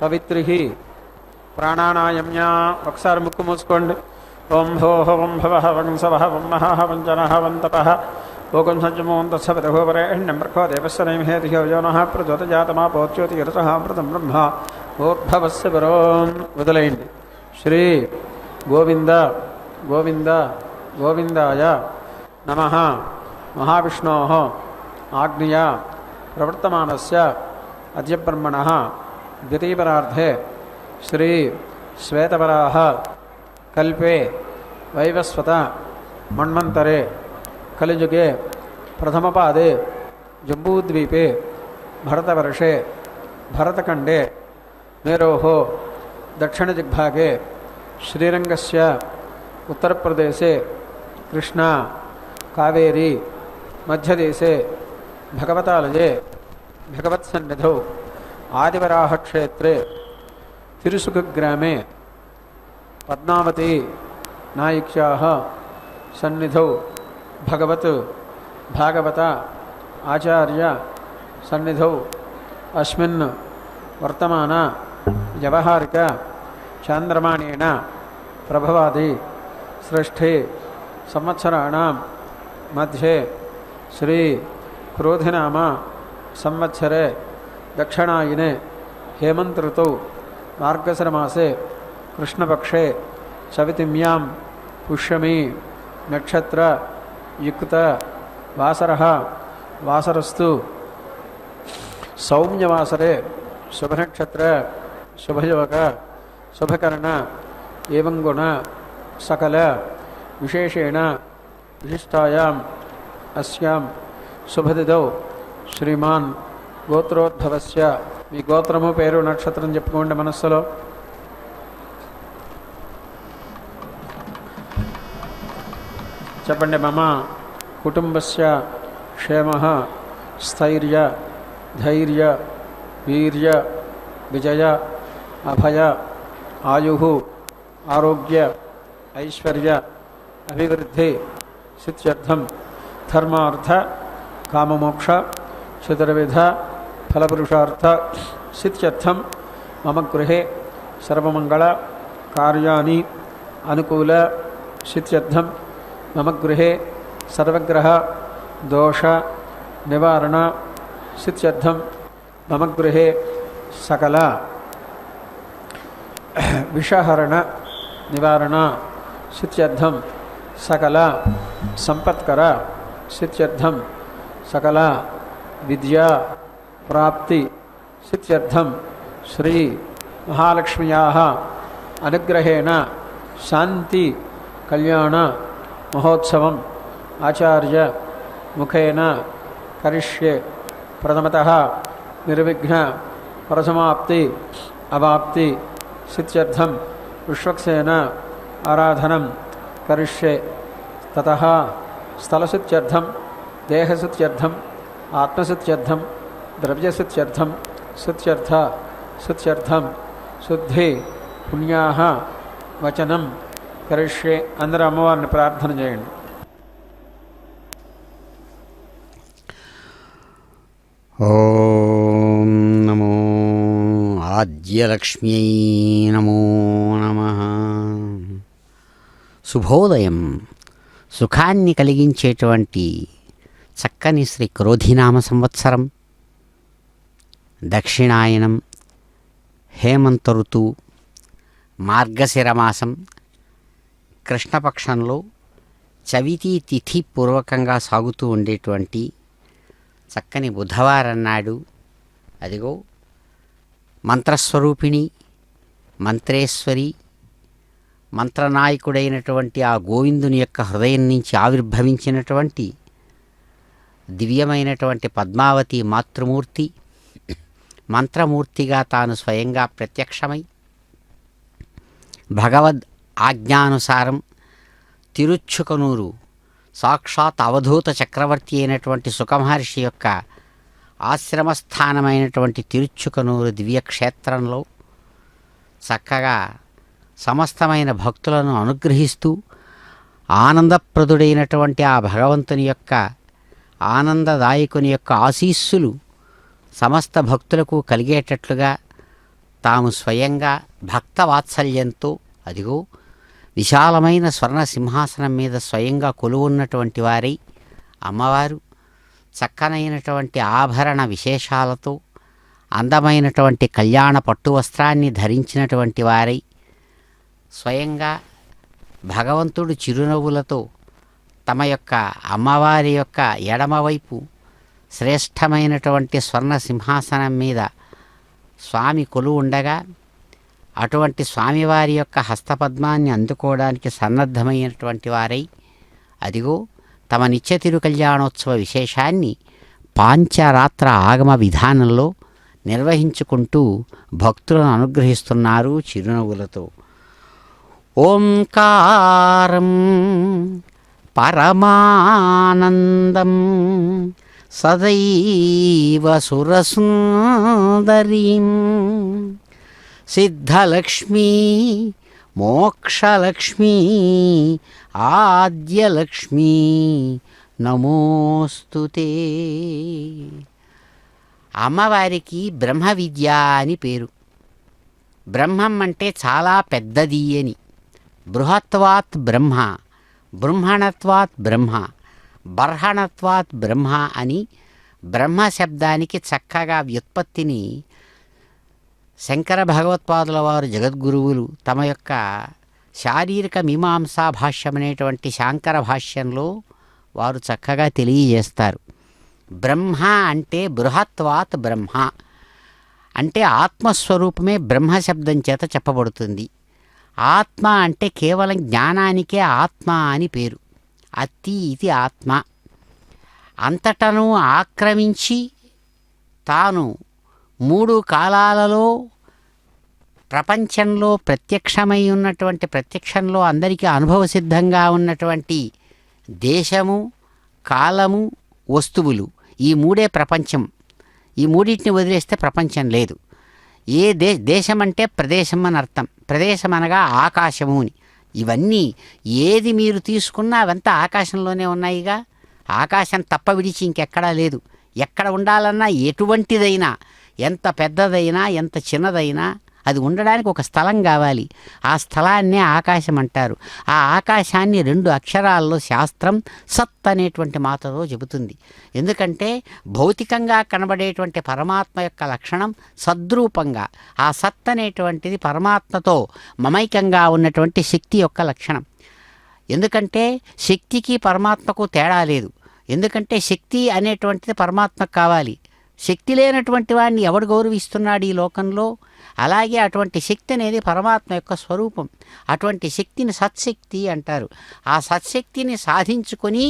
పవిత్రిః ప్రాణానాయమ్య. ఒకసారి ముక్కు మూసుకోండి. ఓం భోః వం భవః వం సవః వం మహః వం జనః వం తపః ఓకం సంజమోం తత్సవితుర్వరేణ్యం భర్గో దేవస్య ధీమహి యో నః ప్రచోదయాత్ యరసః అమృతం బ్రహ్మ భూర్భువస్య పరోం. వదిలేయండి. శ్రీ గోవింద గోవింద గోవిందాయ నమః. మహావిష్ణోః ఆజ్ఞయా ప్రవర్తమానస్య అద్య బ్రహ్మణః ద్వితీయపరార్ధే శ్రీ శ్వేతవరాహ కల్పే వైవస్వత మన్వంతరే కలియుగే ప్రథమపాదే జంబూద్వీపే భరతవర్షే భరతఖండే మేరోః దక్షిణదిగ్భాగే శ్రీరంగస్య ఉత్తరప్రదేశే కృష్ణా కావేరీ మధ్యదేశే భగవతాలయే భగవత్సన్నిధౌ ఆదివరాహక్షేత్రే తిరుసుఖగ్రామే పద్మావతీ నాయిక్యాః సన్నిధౌ భగవత్ భాగవత ఆచార్య సన్నిధౌ అస్మిన్ వర్తమాన వ్యవహారిక చాంద్రమాణేన ప్రభవాది సృష్టి సంవత్సరాణాం మధ్యే శ్రీ క్రోధినామ సంవత్సరే దక్షిణాయనే హేమంత ఋతౌ మార్గశిరమాసే కృష్ణపక్షే చవితిమ్యాం పుష్యమీ నక్షత్ర యుక్త వాసరః వాసరస్తు సౌమ్యవాసరే శుభనక్షత్ర శుభయోగ శుభకరణ ఏవం గుణ సకల విశేషేణ విశిష్టాయాం అస్యాం శుభదిదౌ శ్రీమాన్ గోత్రోద్భవస్య. మీ గోత్రము పేరు నక్షత్రం చెప్పుకోండి మనస్సులో. చెప్పండి. మమ కుటుంబస్య క్షేమః స్థైర్య ధైర్య వీర్య విజయ అభయ ఆయుః ఆరోగ్య ఐశ్వర్య అభివృద్ధి సిద్ధ్యర్థం ధర్మార్థ కామమోక్ష చతుర్విధ ఫలపురుషార్థ సిద్ధ్యర్థం మమ గృహే సర్వమంగళ కార్యాణి అనుకూల సిద్ధ్యర్థం మమ గృహే సర్వగ్రహ దోష నివారణ సిద్ధ్యర్థం మమ గృహే సకల విషహరణ నివారణ సిద్ధ్యర్థం సకల సంపత్కర సిద్ధ్యర్థం సకల విద్యా ప్రాప్తి సిద్ధ్యర్థం శ్రీ మహాలక్ష్మ్యాః అనుగ్రహేణ శాంతి కళ్యాణ మహోత్సవం ఆచార్య ముఖేన కరిష్యే. ప్రథమతః నిర్విఘ్న పరసమాప్తి అవాప్తి సిద్ధ్యర్థం విశ్వక్సేన ఆరాధనం కరిష్యే. తతః స్థలసిద్ధ్యర్థం దేహసిద్ధ్యర్థం ఆత్మసిద్ధ్యర్థం ద్రవ్యసిద్ధ్యర్థం సిద్ధ్యర్థ సిద్ధ్యర్థం శుద్ధి పుణ్యాః వచనం కరిష్యే. అందరూ అమ్మవారిని ప్రార్థన చేయండి. ఓం నమో ఆద్యలక్ష్మ్యై నమో నమః. శుభోదయం. సుఖాన్ని కలిగించేటువంటి చక్కని శ్రీ క్రోధినామ సంవత్సరం దక్షిణాయనం హేమంత ఋతువు మార్గశిరమాసం కృష్ణపక్షంలో చవితి తిథి పూర్వకంగా సాగుతూ ఉండేటువంటి చక్కని బుధవారం నాడు అదిగో మంత్రస్వరూపిణి మంత్రేశ్వరి మంత్రనాయకుడైనటువంటి ఆ గోవిందుని యొక్క హృదయం నుంచి ఆవిర్భవించినటువంటి దివ్యమైనటువంటి పద్మావతి మాతృమూర్తి మంత్రమూర్తిగా తాను స్వయంగా ప్రత్యక్షమై భగవద్ ఆజ్ఞానుసారం తిరుచ్చుకనూరు సాక్షాత్ అవధూత చక్రవర్తి అయినటువంటి సుఖమహర్షి యొక్క ఆశ్రమస్థానమైనటువంటి తిరుచ్చుకనూరు దివ్యక్షేత్రంలో చక్కగా సమస్తమైన భక్తులను అనుగ్రహిస్తూ ఆనందప్రదుడైనటువంటి ఆ భగవంతుని యొక్క ఆనందదాయకుని యొక్క ఆశీస్సులు సమస్త భక్తులకు కలిగేటట్లుగా తాము స్వయంగా భక్త వాత్సల్యంతో అదిగో విశాలమైన స్వర్ణ సింహాసనం మీద స్వయంగా కొలువున్నటువంటి వారై అమ్మవారు చక్కనైనటువంటి ఆభరణ విశేషాలతో అందమైనటువంటి కళ్యాణ పట్టు వస్త్రాన్ని ధరించినటువంటి వారై స్వయంగా భగవంతుడు చిరునవ్వులతో తమ యొక్క అమ్మవారి యొక్క ఎడమవైపు శ్రేష్టమైనటువంటి స్వర్ణ సింహాసనం మీద స్వామి కొలువు ఉండగా అటువంటి స్వామివారి యొక్క హస్తపద్మాన్ని అందుకోవడానికి సన్నద్ధమైనటువంటి వారై అదిగో తమ నిత్య తిరు కళ్యాణోత్సవ విశేషాన్ని పాంచరాత్ర ఆగమ విధానంలో నిర్వహించుకుంటూ భక్తులను అనుగ్రహిస్తున్నారు చిరునవ్వులతో. ఓంకారం పరమానందం సదైవ సురసుందరీం సిద్ధలక్ష్మీ మోక్షలక్ష్మీ ఆద్యలక్ష్మీ నమోస్తుతే. అమ్మవారికి బ్రహ్మ విద్య అని పేరు. బ్రహ్మం అంటే చాలా పెద్దది అని. బృహత్వాత్ బ్రహ్మ, బృంహణత్వాత్ బ్రహ్మ, బర్హణత్వాత్ బ్రహ్మ అని బ్రహ్మ శబ్దానికి చక్కగా వ్యుత్పత్తిని శంకర భగవత్పాదుల వారు జగద్గురువులు తమ యొక్క శారీరక మీమాంసా భాష్యం అనేటువంటి శాంకర భాష్యంలో వారు చక్కగా తెలియజేస్తారు. బ్రహ్మ అంటే బృహత్వాత్ బ్రహ్మ అంటే ఆత్మస్వరూపమే బ్రహ్మ శబ్దం చేత చెప్పబడుతుంది. ఆత్మ అంటే కేవలం జ్ఞానానికే ఆత్మ అని పేరు. అతి ఇది ఆత్మ. అంతటను ఆక్రమించి తాను 3 కాలాలలో ప్రపంచంలో ప్రత్యక్షమై ఉన్నటువంటి ప్రత్యక్షంలో అందరికీ అనుభవసిద్ధంగా ఉన్నటువంటి దేశము, కాలము, వస్తువులు ఈ 3 ప్రపంచం. ఈ 3టిని వదిలేస్తే ప్రపంచం లేదు. ఏ దేశం అంటే ప్రదేశం అని అర్థం. ప్రదేశం అనగా ఆకాశము అని. ఇవన్నీ ఏది మీరు తీసుకున్నా అవంతా ఆకాశంలోనే ఉన్నాయిగా. ఆకాశం తప్ప విడిచి ఇంకెక్కడా లేదు. ఎక్కడ ఉండాలన్నా ఎటువంటిదైనా, ఎంత పెద్దదైనా ఎంత చిన్నదైనా అది ఉండడానికి ఒక స్థలం కావాలి. ఆ స్థలాన్నే ఆకాశం అంటారు. ఆ ఆకాశాన్ని 2 అక్షరాల్లో శాస్త్రం సత్ అనేటువంటి మాటతో చెబుతుంది. ఎందుకంటే భౌతికంగా కనబడేటువంటి పరమాత్మ యొక్క లక్షణం సద్రూపంగా, ఆ సత్ అనేటువంటిది పరమాత్మతో మమైకంగా ఉన్నటువంటి శక్తి యొక్క లక్షణం. ఎందుకంటే శక్తికి పరమాత్మకు తేడా లేదు. ఎందుకంటే శక్తి అనేటువంటిది పరమాత్మకు కావాలి. శక్తి లేనటువంటి వాడిని ఎవడు గౌరవిస్తున్నాడు ఈ లోకంలో? అలాగే అటువంటి శక్తి అనేది పరమాత్మ యొక్క స్వరూపం. అటువంటి శక్తిని సత్శక్తి అంటారు. ఆ సత్శక్తిని సాధించుకొని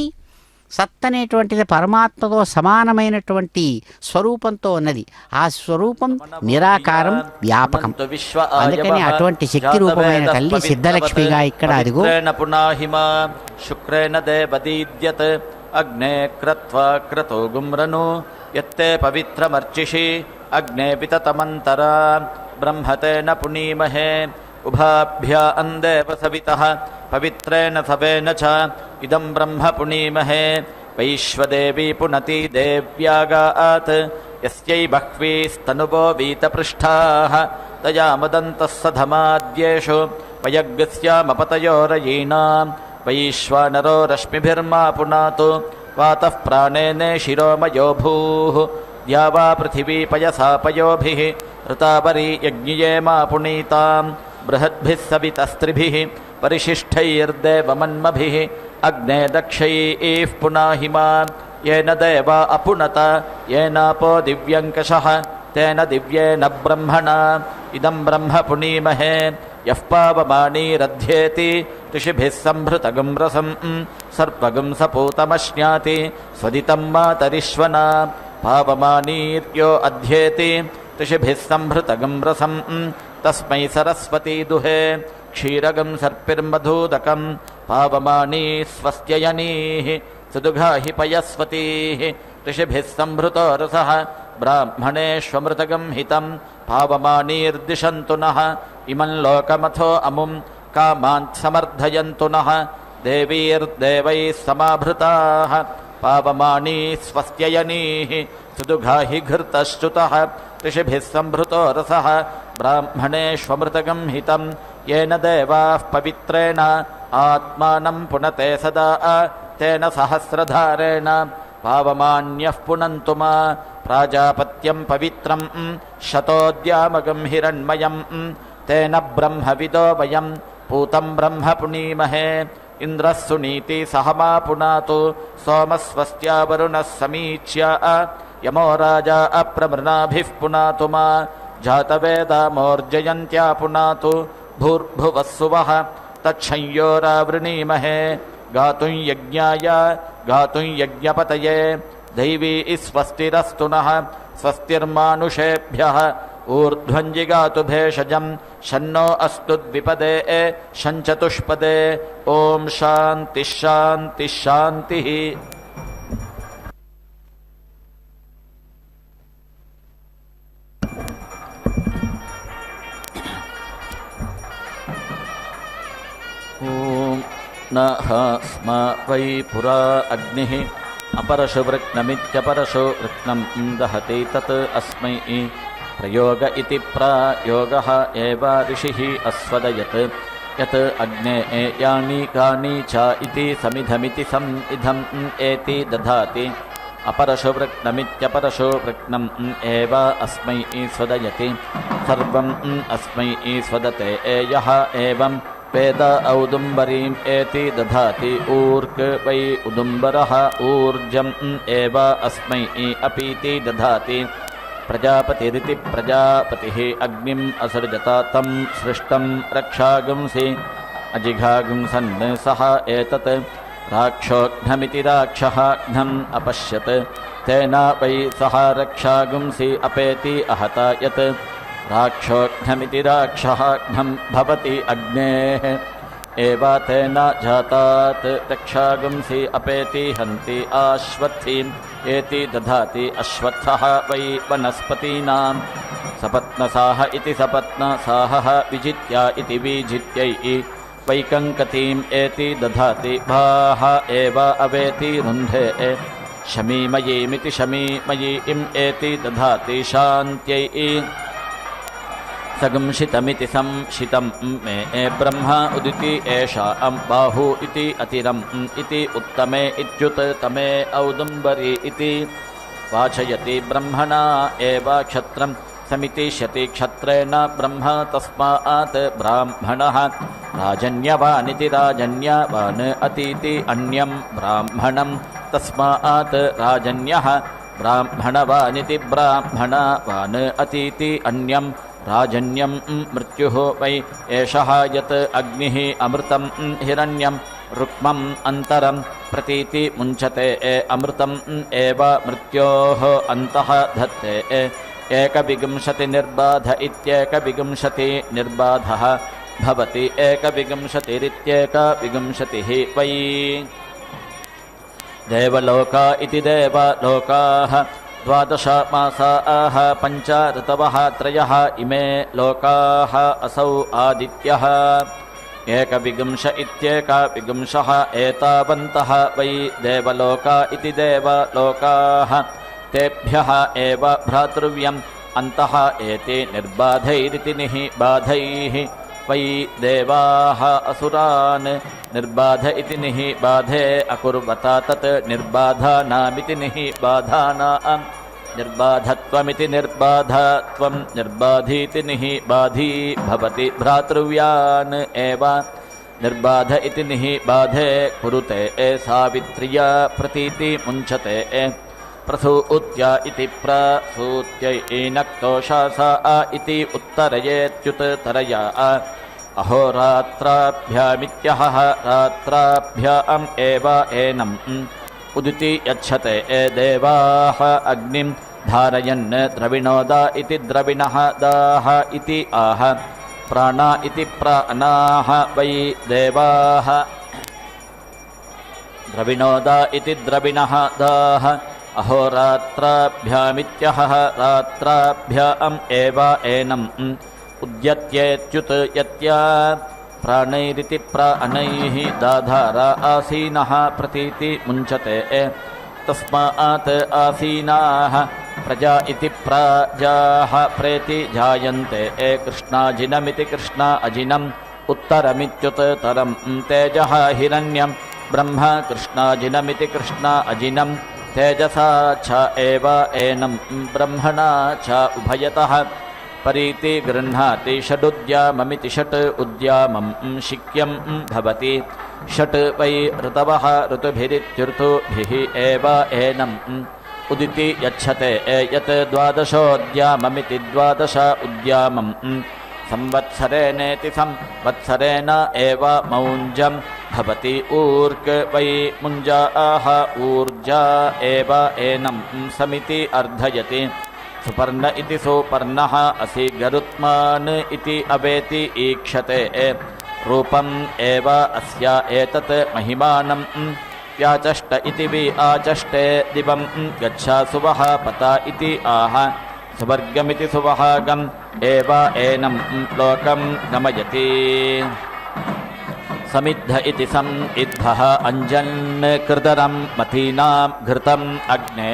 సత్ అనేటువంటిది పరమాత్మతో సమానమైనటువంటి స్వరూపంతో ఉన్నది. ఆ స్వరూపం నిరాకారం, వ్యాపకం. అందుకని అటువంటి శక్తి రూపమైన తల్లి సిద్ధలక్ష్మిగా ఇక్కడ అదిగో శుక్రేణ దేవదీద్యత్ అగ్నే క్రత్వా క్రతో గుమ్రను యత్తే పవిత్రమర్చిషి అగ్నే పితతమంతరా బ్రహ్మతేన పునీమహే ఉభాభ్యాం దేవ సవితః పవిత్రేణ సవేన చ ఇదం బ్రహ్మ పునీమహే వైశ్వదేవీ పునతి దేవ్యాగాత్ యస్యై బహ్వీస్తనువో వీతపృష్ఠాః తయా మదంతః సధమాద్యేషు వయగ్స్యామపతయోరయీణాం వైశ్వానరో రశ్మిభిర్మా పునాతు వాతః ప్రాణేనే శిరోమయో భూః ద్యావా పృథివీ పయసా పయోభిః ఋతాపరీ యజ్ఞియేమా పునీతాం బృహద్భిः సవితస్త్రిభిः పరిశిష్టైర్దేవమన్మభిः అగ్నే దక్షైః పునాహిమా येन देवा अपुनत येनापो दिव्यङ्कषः तेन दिव्येन ब्रह्मणा इदं ब्रह्म पुनीमहे यः पावमानीरध्येति ऋषिभिः संभृतगं रसं सर्पगं सपूतमश्नाति स्वदितं मातरिश्वना पावमानीर्यो अध्येति ऋषिभिः संभृतगं रसं तस्मै सरस्वती दुहे क्षीरगं सर्पिर्मधूदकं पावमानी स्वस्त्ययनीः सुदुघाहि पयस्वतीः ऋषिभिः संभृतो रसः ब्राह्मणेष्वमृतगं हितं पावमानीर्दिशन्तु नः इमं लोकमथो अमुं कामान् समर्थयन्तु नः देवीर्देवैः समाभृताः पावमानी स्वस्त्ययनीः सुदुघाहि घृतश्च्युतः ऋषिभिः सम्भृतो रसः ब्राह्मणेष्वमृतगं हितं येन देवाः पवित्रेण आत्मानं पुनते सदा तेन सहस्रधारेण पावमान्यः पुनन्तु मा प्राजापत्यं पवित्रं शतोद्यामगं हिरण्मयं तेन ब्रह्मविदो वयं पूतं ब्रह्म पुनीमहे इन्द्रः सुनीति सह मा पुनातु सोमस्वस्त्या वरुणः समीच्य यमो राजा अप्रमृणाभिः पुनातु मा जातवेदामोर्जयन्त्या पुनातु भूर्भुवः सुवः तच्छंयोरावृणीमहे गातुं यज्ञाय गातुं यज्ञपतये दैवी स्वस्तिरस्तु नः स्वस्तिर्मानुषेभ्यः ऊर्ध्वं जिगातु भेषजं शन्नो अस्तु द्विपदे शञ्चतुष्पदे ॐ शान्तिः शान्तिः शान्तिः। ॐ नः स्म वै पुरा अग्निः अपरशु वृक्नमित्यपरशु वृक्नं दहति तत् अस्मै प्रयोग इति प्रायोगः एव ऋषिः अस्वदयत् यत् अग्ने यानि कानि च इति समिधमिति समिधम् एति दधाति अपरशु वृक्नमित्यपरशु वृक्नम् एव अस्मै स्वदयति सर्वम् अस्मै स्वदते यः एवं वेद औदुम्बरीम् एति दधाति ऊर्क वै उदुम्बरः ऊर्जम् एव अस्मै अपीति दधाति प्रजापतिरिति प्रजापतिः अग्निम् असृजत तं सृष्टं रक्षागुंसि अजिघागुंसन् सः एतत् राक्षोघ्नमिति राक्षः घ्नम् अपश्यत् तेन वै सः रक्षागुंसि अपेति अहत यत् राक्षोघ्नमिति राक्षः घ्नं भवति अग्नेः एव तेन जातात् रक्षागुंसि अपेति हन्ति आश्वत्थिम् एति दधाति अश्वत्थः वै वनस्पतीनां सपत्नसाह इति सपत्नसाहः विजित्या इति विजित्यै वैकङ्कतीम् एति दधाति भाः एव अवेति रुन्धे शमीमयीमिति शमीमयीम् एति दधाति शान्त्यै सगंशितमिति संशितं मे ब्रह्म उदिति एषा बाहु इति अतिरम् इति उत्तमे इत्युत तमे औदुम्बरी इति वाचयति ब्रह्मणा एव क्षत्रं समितिष्यति क्षत्रेण ब्रह्म तस्मात् ब्राह्मणः राजन्यवानिति राजन्यवान् अतीति अन्यं ब्राह्मणं तस्मात् राजन्यः ब्राह्मणवानिति ब्राह्मणवान् अतीति अन्यं राजन्यं मृत्युः वै एषः यत् अग्निः अमृतं हिरण्यं रुक्मम् अन्तरं प्रतीति मुञ्चते अमृतम् एव मृत्योः अन्तः धत्ते एकविंशतिर्बाध इत्येकविंशति निर्बाधः भवति एकविंशतिरित्येकविंशतिः वै देवलोका इति देवलोकाः 12 मासाः 5 ऋतवः 3 इमे लोकाः असौ आदित्यः एकविंश इत्येकविंशः एतावन्तः वै देवलोका इति देवलोकाः तेभ्यः एव भ्रातृव्यम् अन्तः एते निर्बाधैरिति निबाधैः वै देवाः असुरान् निर्बाध इति निबाधे अकुर्वता तत् निर्बाधानामिति निबाधानाम् निर्बाधत्वमिति निर्बाधत्वं निर्बाधीति निबाधी भवति भ्रातृव्यान् एव निर्बाध इति निबाधे कुरुते सावित्र्या प्रतीति मुञ्चते प्रसूत्या इति प्रसूत्यै नक्तोषासा इति उत्तरयेत्युत्तरया अहोरात्राभ्यामित्यहः रात्राभ्याम् एव एनम् उदिति यच्छते देवाः अग्निं धारयन् द्रविणोदा इति द्रविणः दाः इति आह प्राणा इति प्राणाः वै देवाः द्रविणोदा इति द्रविणः दाः अहोरात्राभ्यामित्यहः रात्राभ्याम् एव एनम् उद्यत्येत्युत यत्या प्राणैरिति प्राणैः दाधारा आसीनः प्रतीति मुञ्चते तस्मात् आसीनाः प्रजा इति प्राजाः प्रेति जायन्ते कृष्णाजिनमिति कृष्णा अजिनम् उत्तरमित्युत्तरम् तेजः हिरण्यम् ब्रह्म कृष्णाजिनमिति कृष्णा अजिनम् तेजसा च एव एनम् ब्रह्मणा च उभयतः परीति गृह्णाति षडुद्याममिति षट् उद्यामम् शिक्यम् भवति षट् वै ऋतवः ऋतुभिरित्युर्तुभिः एव एनम् उदिति यच्छते यत् द्वादशोद्याममिति द्वादश उद्यामम् संवत्सरेणेति संवत्सरेण एव मौञ्जम् भवति ऊर्क् वै मुञ्जाः ऊर्जा एव एनम् समिति अर्धयति सुपर्ण इति सुपर्णः असि गरुत्मान् इति अवेति ईक्षते रूपम् एव अस्य एतत् महिमानम् व्याचष्ट इति वि आचष्टे दिवम् गच्छा सुवः पता इति आह सुवर्गमिति सुवहागम् एव एनम् लोकम् गमयति समिद्ध इति समिद्धः अञ्जन् कृतरम् मथीनाम् घृतम् अग्ने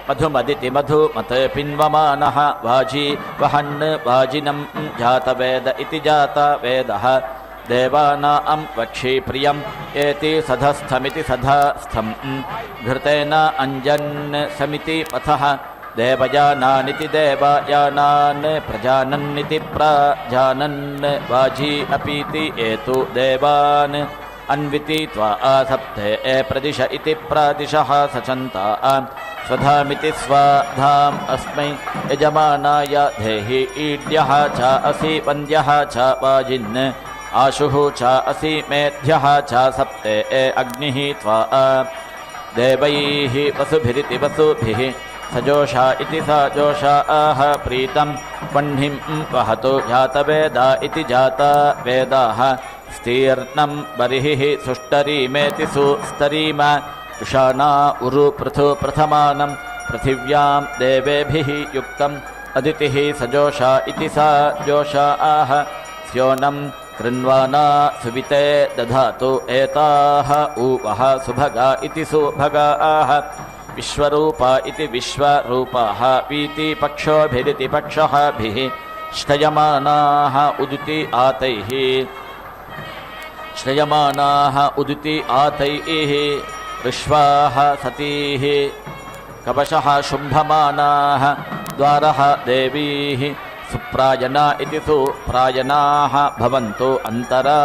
मधुमदिति मधुमत् पिन्वमानः वाजी वहन् वाजिनम् जातवेद इति जातवेदः देवानां वक्षि प्रियम् एति सधस्थमिति सधस्थम् घृतेन अञ्जन् समिति पथः देवयानानिति देवयानान् प्रजानन्निति प्रजानन् वाजी अपीति एतु देवान् अन्विति त्वा सप्ते प्रदिश इति प्रदिशः सचन्ता स्वधामिति स्वाधाम् अस्मै यजमानाय धेहि ईड्यः च असि वन्द्यः च वाजिन् आशुः च असि मेध्यः च सप्ते अग्निः त्वा देवैः वसुभिरिति वसुभिः सजोषा इति सजोषा आह प्रीतं वह्निं वहतु जातवेदा इति जातवेदाः स्तीर्णं बर्हिः सुष्टरीमेति सुस्तरीम उषाणा उरु पृथु प्रथमानं पृथिव्यां देवेभिः युक्तम् अदितिः सजोषा इति सजोषा आह स्योनं कृण्वाना सुविते दधातु एताः ऊवः सुभगा इति सुभगा आह विश्वरूपा इति विश्वरूपाः वीति पक्षोभिरिति पक्षःभिः श्रयमानाः उदिति आतैः श्रयमानाः उदिति आतैः ऋष्वाः सतीः कवशः शुम्भमानाः द्वारः देवीः सुप्रायना इति सुप्रायनाः भवन्तु अन्तरा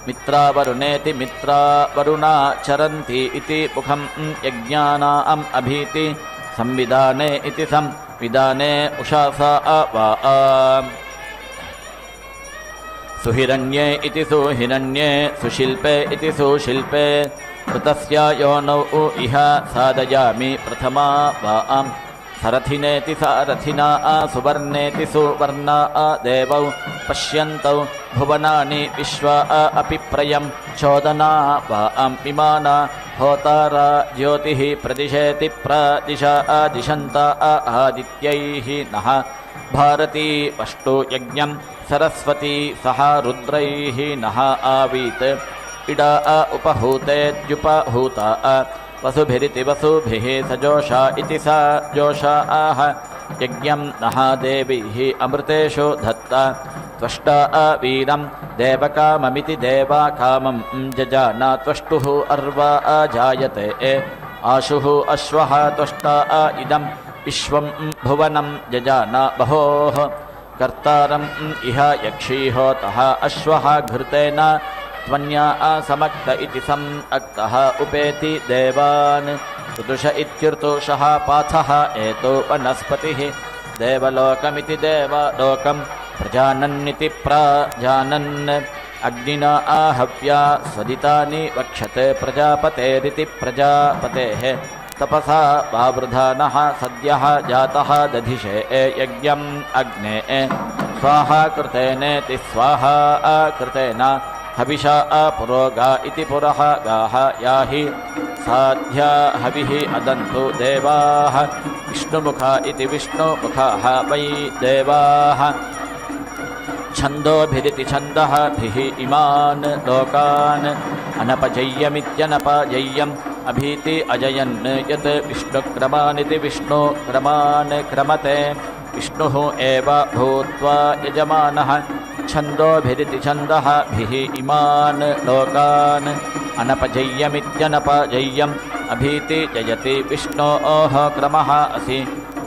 मित्रावरुणेति मित्रावरुणा चरन्ति इति मुखं यज्ञानाम् अभीति संविधाने इति संविधाने उषासा वा सुहिरण्ये इति सुहिरण्ये सुशिल्पे इति सुशिल्पे ऋतस्य योनौ इह सादयामि प्रथमा वाम् सरथिनेति सारथिना सुवर्णेति सुवर्णा देवौ पश्यन्तौ भुवनानि विश्वा अपि प्रयं चोदना वाम् इमाना होतारा ज्योतिः प्रदिशेति प्रदिशा दिशन्ता आदित्यैः नः भारती पष्टु यज्ञं सरस्वती सह रुद्रैः नः आवीत् इडा उपहूतेद्युपहूता वसुभिरिति वसुभिः सजोषा इति सजोषा आह यज्ञं नः देवीः अमृतेषु दत्ता त्वष्टा वीरं देवकाममिति देवाकामं जजाना त्वष्टुः अर्वा जायते आशुः अश्वः त्वष्टा इदं विश्वं भुवनं जजाना बहोः कर्तारम् इह यक्षीहोतः अश्वः घृतेन त्वन्या समक्त इति समक्तः उपेति देवान् ऋतुष इत्युर्तुषः पाथः एतो वनस्पतिः देवलोकमिति देवलोकं प्रजानन्निति प्रजानन् अग्निना आहव्या स्वदितानि वक्षते प्रजापतेरिति प्रजापतेः तपसा वावृधानः सद्यः जातः दधिषे यज्ञम् अग्ने स्वाहा कृतेनेति स्वाहा कृतेन हविषा पुरोगा इति पुरः गाः याहि साध्या हविः अदन्तु देवाः विष्णुमुखा इति विष्णुमुखाः वै देवाः छन्दोभिरिति छन्दःभिः इमान् लोकान् अनपजय्यमित्यनपजय्यम् अभीति अजयन् यत् विष्णुक्रमानिति विष्णुक्रमान् क्रमते विष्णुः एव भूत्वा यजमानः छन्दोभिरिति छन्दः भिः इमान् लोकान् अनपजय्यमित्यनपजय्यम् अभीति जयति विष्णोः क्रमः असि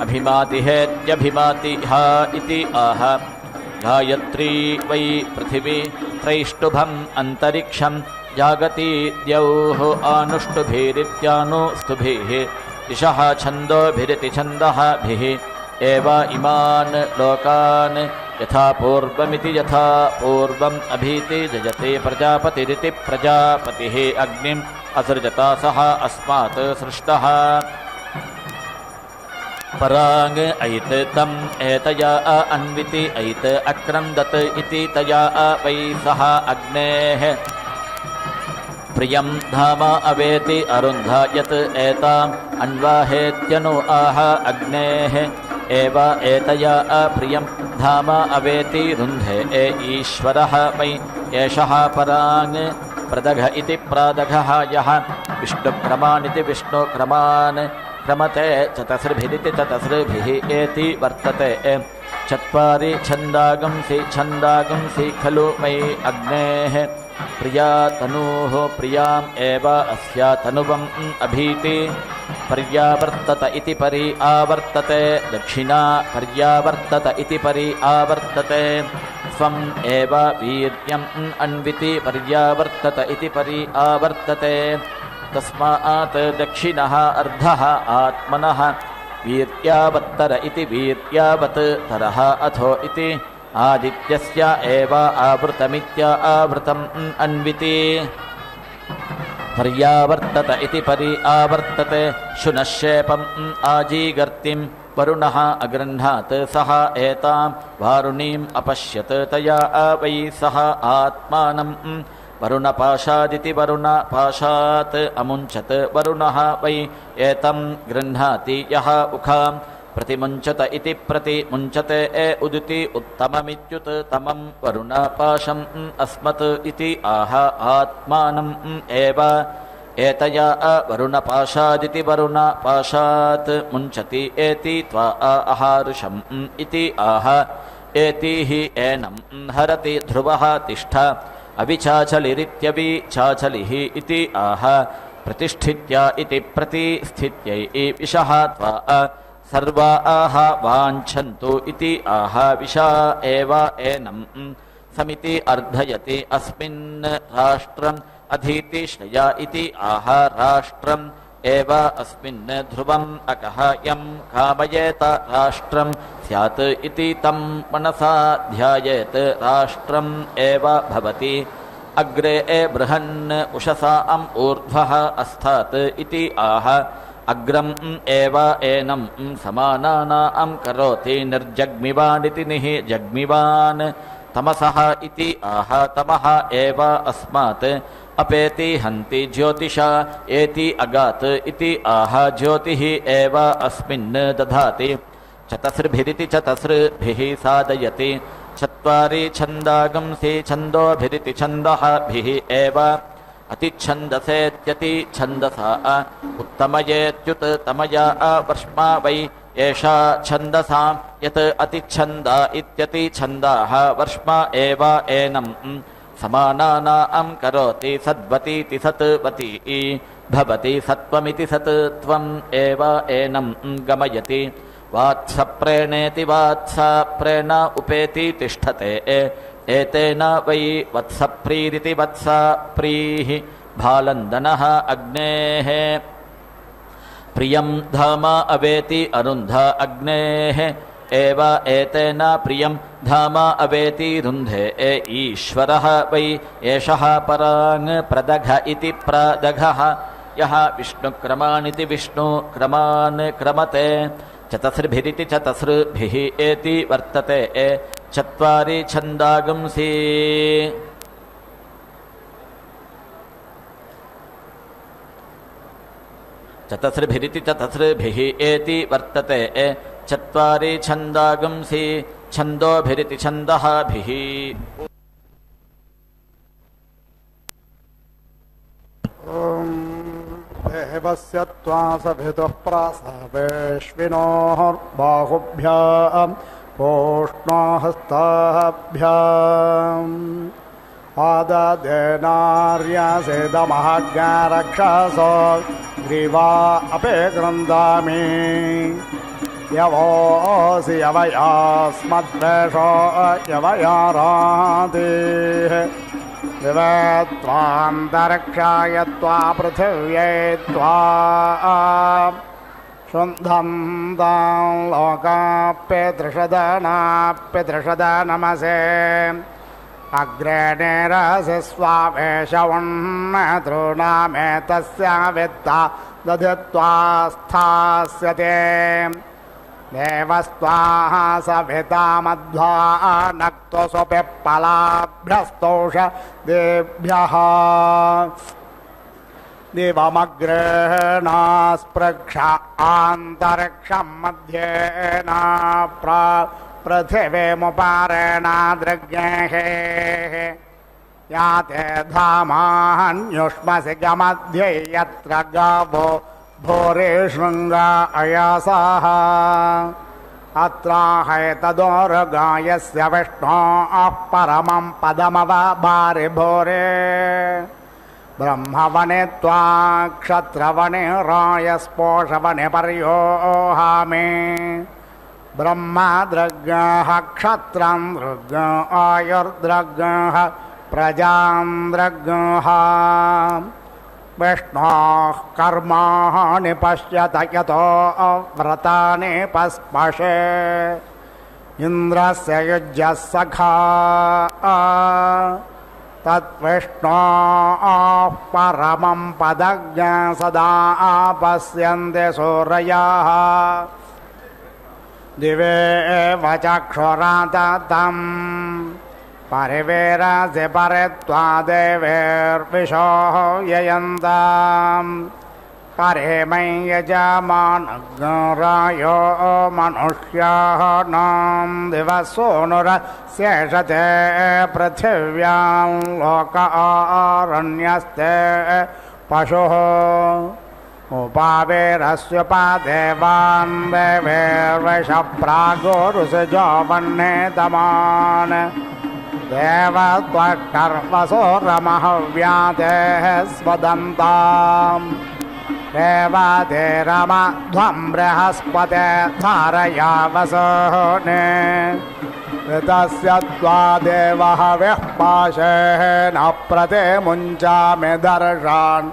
अभिमातिहेत्यभिमातिः इति आह गायत्री वै पृथिवी त्रैष्टुभम् अन्तरिक्षं जागति द्यौः आनुष्टुभिरित्यानुस्तुभिः दिशः छन्दोभिरिति छन्दः भिः एव इमान् लोकान् यथा पूर्वमिति यथा पूर्वम् अभीति जयते प्रजापतिरिति प्रजापतिः अग्निम् असृजता सः अस्मात् सृष्टः पराङ् ऐत् तम् एतया अन्विति ऐत् अक्रन्दत् इति तया वै सः अग्नेः प्रियं धाम अवेति अरुन्धा यत् एताम् अन्वाहेत्यनु आह अग्नेः एव एतया प्रियं धाम अवेति रुन्धे ईश्वरः वै एषः पराङ् प्रदघ इति प्रादघः यः विष्णुक्रमानिति विष्णुक्रमान् क्रमते चतस्रभिरिति चतस्रभिः एति वर्तते चत्वारि छन्दागंसि खलु मयि अग्नेः प्रिया तनूः प्रियाम् एव अस्या तनुवम् अभीति पर्यावर्तत इति परि आवर्तते दक्षिणा पर्यावर्तत इति परि आवर्तते स्वम् एव वीर्यम् अन्विति पर्यावर्तत इति परि आवर्तते तस्मात् दक्षिणः अर्धः आत्मनः वीर्यावत्तर इति वीर्यावत् तरः अथो इति आदित्यस्य एव आवृतमित्या आवृतम् अन्विति पर्यावर्तत इति परि आवर्तते शुनश्शेपम् आजीगर्तिं वरुणः अगृह्णात् सः एतां वारुणीम् अपश्यत् तया वै सः आत्मानम् वरुणपाशादिति वरुणपाशात् अमुञ्चत् वरुणः वै एतं गृह्णाति यः उखाम् प्रतिमुञ्चत इति प्रतिमुञ्चते उदिति उत्तममित्युत तमं वरुणपाशम् अस्मत् इति आह आत्मानम् एव एतया वरुणपाशादिति वरुणपाशात् मुञ्चति एति त्वा आहारुषम् इति आह एति हि एनं हरति ध्रुवः तिष्ठ अविचाचलिरित्यविचाचलिः इति आह प्रतिष्ठित्या इति प्रतिस्थित्यै विशः त्वा सर्वा आह वाञ्छन्तु इति आह विशा एव एनं समिति अर्धयति अस्मिन् राष्ट्रम् अधीति श्रया इति आह राष्ट्रम् एव अस्मिन् ध्रुवम् अकः यं कामयेत राष्ट्रं स्यात् इति तं मनसा ध्यायेत् राष्ट्रम् एव भवति अग्रे बृहन् उषसाम् ऊर्ध्वः अस्थात् इति आह अग्रम् एव एनं समानानां करोति निर्जग्मिवानिति निः जग्मिवान् तमसः इति आह तमः एव अस्मात् अपेति हन्ति ज्योतिषा एति अगात् इति आह ज्योतिः एव अस्मिन् दधाति चतस्रभिरिति चतस्रभिः साधयति चत्वारि छन्दागंसि छन्दोभिरिति छन्दः भिः एव अतिच्छन्दसेत्यति छन्दसा उत्तमयेत्युत तमया वर्ष्मा वै एषा छन्दसां यत् अतिच्छन्दा इत्यति छन्दाः वर्ष्मा एव एनं समानानां करोति सद्वतीति सत्वती भवति सत्वमिति सत् त्वम् एव एनं गमयति वात्सप्रेणेति वात्साप्रेण उपेति तिष्ठते एतेन वै वत्सप्रीरिति वत्सप्रीः भालन्दनः अग्नेः प्रियं धाम अवेति अरुन्ध अग्नेः एव एतेन प्रियं धाम अवेति रुन्धे ईश्वरः वै एषः पराङ् प्रदघ इति प्रदघः यः विष्णुक्रमानिति विष्णुक्रमान् क्रमते चतस्रभिरिति चतस्रभिः एति वर्तते चत्वारि छन्दागंसि चतस्रभिरिति चतस्रभिः एति वर्तते चत्वारि छन्दागंसि छन्दोभिरिति छन्दः भिः ॐ देवस्य त्वा सभितुः प्रासावेश्विनोर्बाहुभ्यां पूष्णोहस्ताभ्याम् आददेनार्यसेदमहाज्ञारक्षसो ग्रीवा अपे गृन्दामि यवोऽसि यवयास्मद्वेषो यवयारातिः दिवेत्त्वान्तरिक्षाय त्वा पृथिव्यै त्वा शुन्धन्तां लोकाप्यदृषदनाप्यदृषदनमसे अग्रे निरसि स्वावेशवन्नतॄणामेतस्य वित्ता दधित्वा स्थास्यते देवस्त्वाः सविता मध्वा नक्तोऽसुपि पलाभ्यस्तोष देभ्यः दिवमग्रेणास्पृक्ष आन्तरिक्षं मध्येन पृथिवीमुपारेणादृग्नेः याते धामान्युष्मसि गमध्ये यत्र गावो भूरि शृङ्गा अयासः अत्राहैतदोर्गायस्य विष्णोः परमं पदमवभारि भूरे ब्रह्मवने त्वा क्षत्रवने रायस्पोषवने पर्योहामि ब्रह्मदृग्गः क्षत्रं दृग् आयुर्दृग्गः प्रजां दृग्गः विष्णोः कर्माणि पश्यत यतो व्रतानि पस्पशे इन्द्रस्य युज्यः सखा तद्विष्णोः परमं पदज्ञं सदा पश्यन्ति सूरयः दिवे एव चक्षुराततं परिवेरसि परित्वा देवेर्विशोः ययन्ताम् परिमै यजमानग्रायो मनुष्याः नाम दिवसोनुरशेषते पृथिव्यां लोक आरण्यस्ते पशुः उपावेरस्युपादेवान् देवेर्विषप्रागोरुसजो वह्नेतमान् देवत्वकर्मसोरमहव्यादेः स्वदन्ताम् देवादेरमध्वं बृहस्पते धारयावसोने ऋतस्य त्वा देवः विःपाशेन प्रतिमुञ्चामि दर्शान्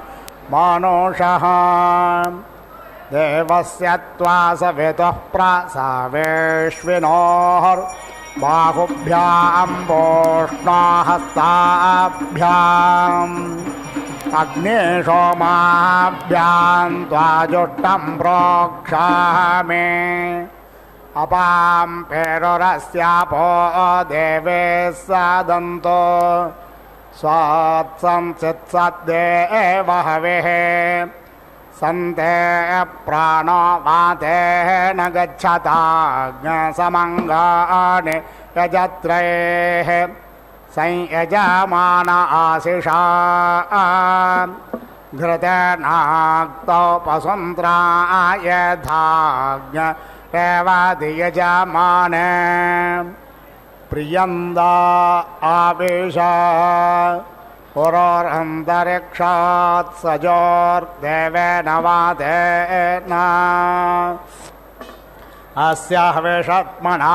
मानुषः देवस्य त्वा सवितुः प्रासावेश्विनोर्बाहुभ्यां पूष्णोहस्ताभ्याम् अग्निशोमाभ्यां त्वा जुष्टं प्रोक्षामि अपां पेरुरस्यापो देवे सदन्तो स्वात्संसित्सद्देव हविः सन्ते प्राणो वातेन गच्छताग्नसमङ्गानि यजत्रैः संयजमान आशिषा घृतेनाक्तौ पसुन्त्राय धाज्ञ रेवादियजमाने प्रियन्दा आवेश पुरोरन्तरिक्षात् सजोर्देवेन वादेन अस्य हविषत्मना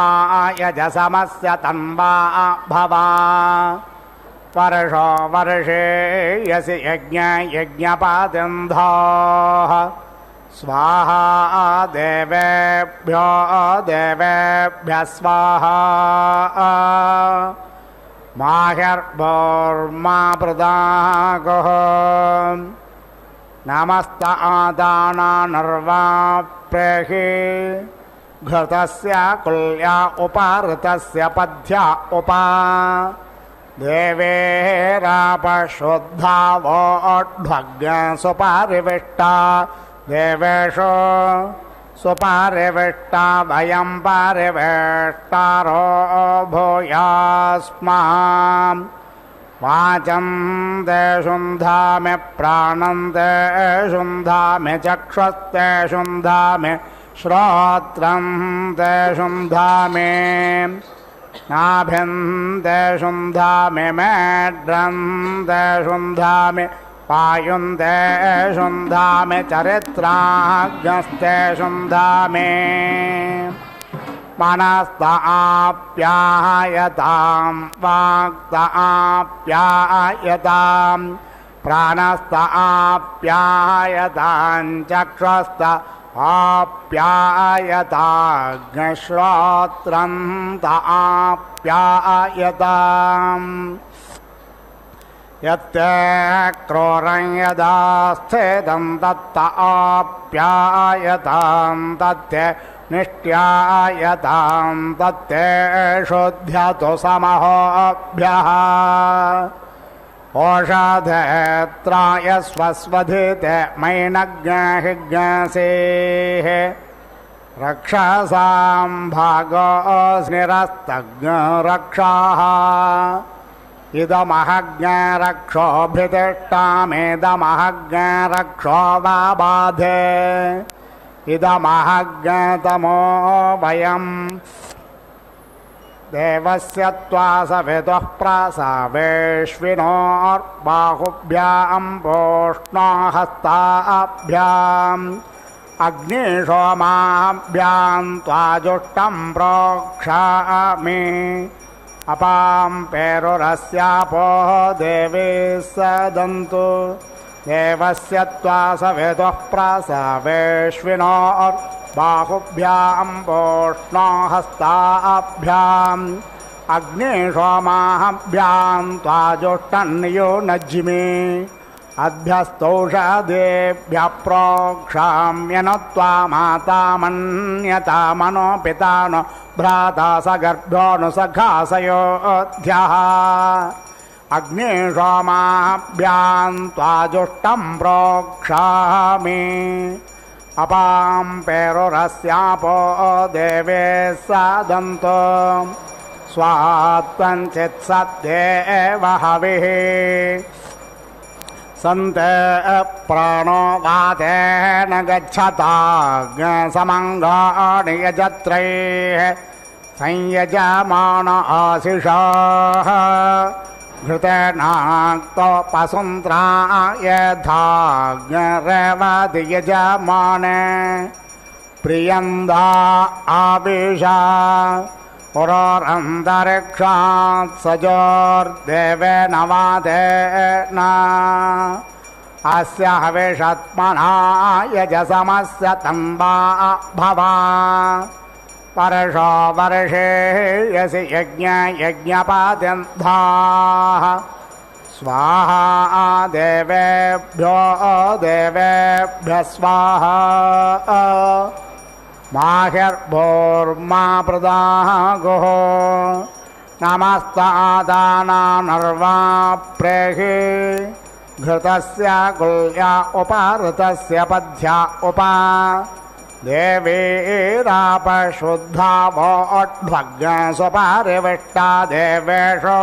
यजसमस्य तन्वा भवा वर्षो वर्षे यसि यज्ञपातिन्धाः स्वाहा देवेभ्यो देवेभ्यः स्वाहा माह्यर्भोर्मा प्रदागुः नमस्त आदानानर्वाप्रेहि घृतस्य कुल्या उपाऋतस्य पथ्या उपा देवेरापशुद्धावोढ्वग् सुपारिविष्टा देवेषु सुपारिविष्टा वयं पारिवेष्टारो भूयास्माम् वाचं ते शुन्धामि प्राणं ते शुन्धामि चक्षुस्ते शुन्धामि श्रोत्रं ते शुन्धामि नाभिं ते शुन्धामि मेढ्रं ते शुन्धामि वायुं ते शुन्धामि चरित्राग्नस्ते शुन्धामि मनस्त आप्यायतां वाक्त आप्यायतां प्राणस्त आप्यायतां चक्षुस्त आप्यायताग्निश्रोत्रं त आप्यायताम् यत्ते क्रोरं यदा स्थितं तत्त आप्यायतां तत्ते निष्ट्यायतां तत्ते शुध्यतु समहोभ्यः ओषधेत्राय स्वस्वधिते मैनज्ञहिज्ञसेः रक्षसां भागोऽस्निरस्तज्ञरक्षाः इदमहज्ञरक्षोऽभितिष्ठामेदमहज्ञरक्षो वा बाधे इदमहज्ञतमो वयम् देवस्य त्वा सवितुः प्रासावेश्विनोर्बाहुभ्यां पोष्णो हस्ताभ्याम् अग्निशोमाभ्यां त्वाजुष्टं प्रोक्षामि अपां पेरुरस्यापो देवी सदन्तु देवस्य त्वा सवितुः प्रासावेश्विनोर्बाहुभ्यां पोष्णो हस्ताभ्याम् अग्निशोमाभ्यां त्वाजुष्टन्यो नज्जिमे अभ्यस्तौषधेभ्यः प्रोक्षाम्यनु त्वा माता मन्यता मनो पिता नो भ्राता सगर्भो नु सखासयोध्यः अग्निशोमाभ्यां त्वाजुष्टं प्रोक्षामि अपां पेरुरस्यापो देवे सदन्तु स्वात्वञ्चित्सद्देव हविः सन्ते प्राणो वातेन गच्छताग्निसमङ्गानि यजत्रैः संयजमान आशिषाः घृतेनाक्तोपसुन्त्रा यथाग्निरेवति यजमाने प्रियन्दा आविशा पुरोरन्तरिक्षात् सजोर्देवेन वादेन अस्य हविषत्मना यजसमस्य तम्बा भवा परशो वर्षे यसि यज्ञपाद्यन्धाः स्वाहा देवेभ्यो देवेभ्यः स्वाहा माहिर्भोर्मा प्रदागुः नमस्तादानानर्वा प्रेहि घृतस्य कुल्या उपाऋतस्य पथ्या उपा देवीरापशुद्धा वोढ्भग्स्वपारिविष्टा देवेषु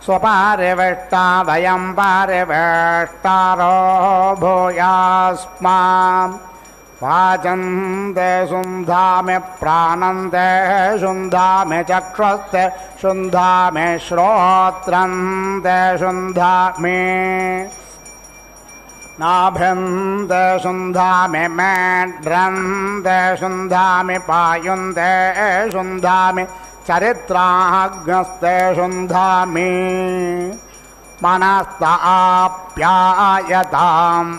स्वपारिविष्टा वयं पारिवेष्टारो भूयास्मा वाचं ते शुन्धामि प्राणं ते शुन्धामि चक्षुस्ते शुन्धामि श्रोत्रं ते शुन्धामि नाभिं ते शुन्धामि मेढ्रं ते शुन्धामि पायुं ते शुन्धामि चरित्राग्नस्ते शुन्धामि मनस्त आप्यायतां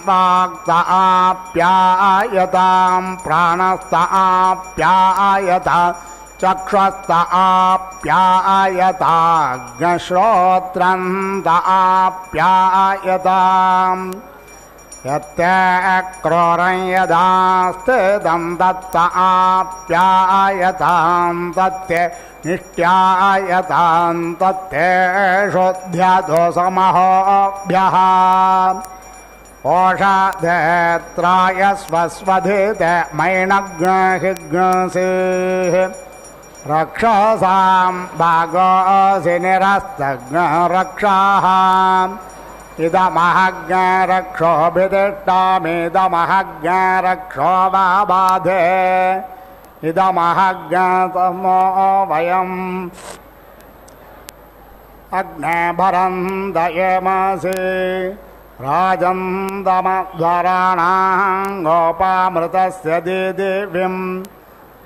वाक्त आप्यायतां प्राणस्त आप्यायता चक्षुस्त आप्यायताग्निश्रोत्रं त आप्यायताम् यत्ते क्रोरं यदा स्थितं तत्त आप्यायतां तत्ते निष्ट्यायतां तत्ते शुध्यतो समहोभ्यः ओषधेत्राय स्वस्वधिते मैनज्ञहिज्ञसेः रक्षसां भागोऽसि निरस्तज्ञरक्षाः इदमहज्ञरक्षोभिदिष्टामिदमहज्ञरक्षो वा बाधे इदमहज्ञतमो वयम् अग्ने भरन्दयमसि राजन्दमध्वराणां गोपामृतस्य दिदिव्यं